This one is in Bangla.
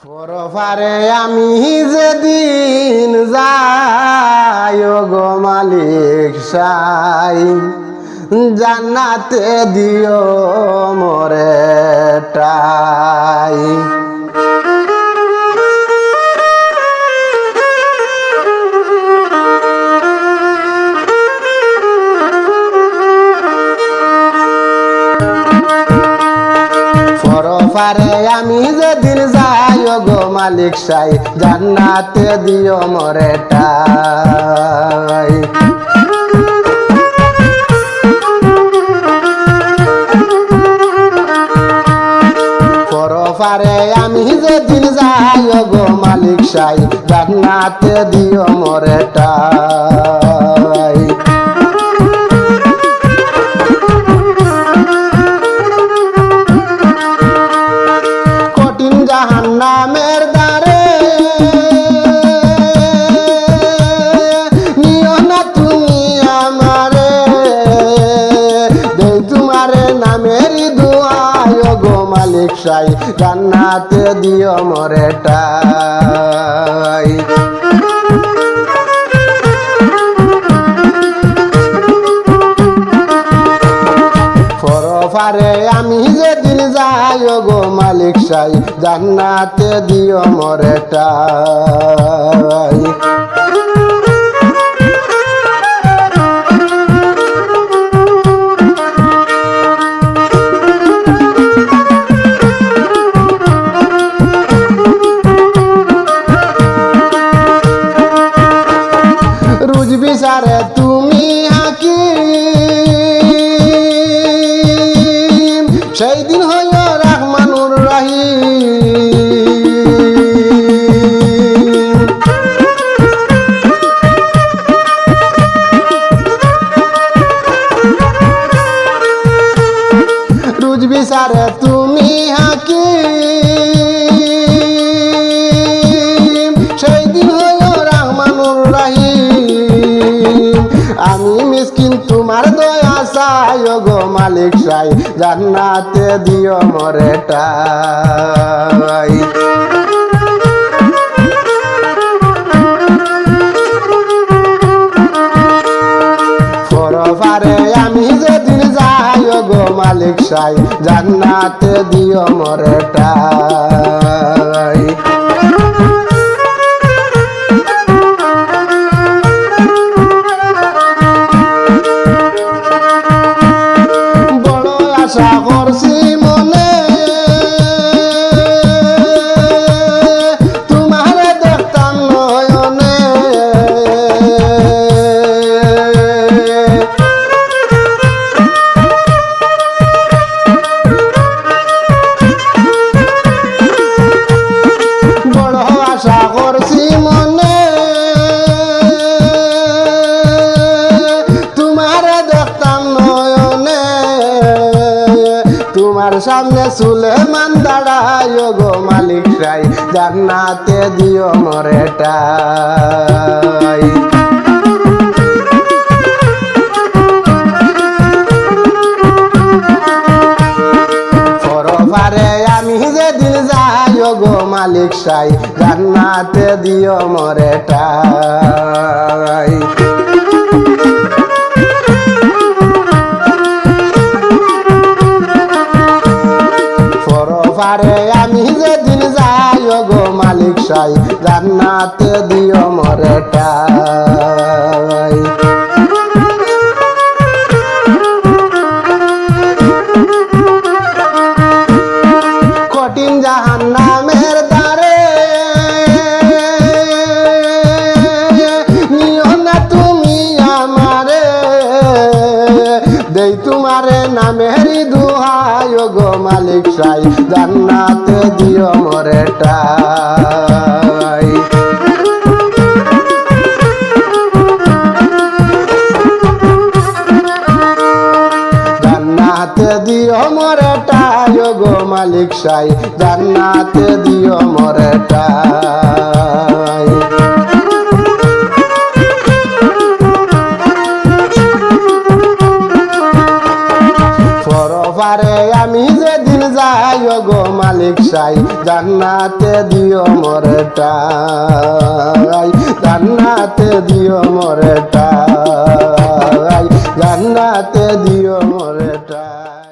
পরপারে আমি যেদিন যাই গো মালিক সাই, জান্নাতে দিও মোরে টাই। পরপারে আমি যেদিন যাই গো মালিক সাই, জান্নাতে দিও মোরে টাই। পরপারে আমি যেদিন যাই গো মালিক সাই, জান্নাতে দিও মোরে টাই। কঠিন জাহান্নামের দ্বারে নিও না তুমি আমারে, দেই তোমারে নামেরই দুআই গো মালিক সাই, জান্নাতে দিও মোরে টাই। পরপারে আমি যেদিন যাই গো মালিক সাই, জান্নাতে দিও মোরে টাই। রুজ বিচারে তুমি হাকিম, সেই দিন হইল রহমানুর রহিম। রুজ বিচারে তুমি হাকিম, সেই দিন হইল রহমানুর রহিম। আমি মিসকিন তোমার দয়া চাই গো মালিক সাই, জান্নাতে দিও মোরে টাই। পরপারে আমি যেদিন যাই গো মালিক সাই, জান্নাতে দিও মোরে টাই। বড় আশা করছি মনে, তোমারে দেখতাম নয়নে, বড় আশা করছি মনে, তোমারে দেখতাম নয়নে। তোমার সামনে সুলেমান দাঁড়ায় গো মালিক সাই, জান্নাতে দিও মোরে টাই। পরপারে আমি যেদিন যাই গো মালিক সাই, জান্নাতে দিও মোরে টাই। পরপারে আমি যেদিন যাই গো মালিক সাই, জান্নাতে দিও মোরে টাই। কঠিন জাহান্নামের দ্বারে নিও না তুমি আমারে, দেই তোমারে নামেরই দুহাই গো মালিক সাই, জান্নাতে দিও মোরে টাই। জান্নাতে দিও মোরে টাই গো মালিক সাই, জান্নাতে দিও মোরে টাই। পরপারে আমি যেদিন যাই গো মালিক সাই জান্নাতে দিও মোরে ঠাই জান্নাতে দিও মোরে ঠাই জান্নাতে দিও মোরে ঠাই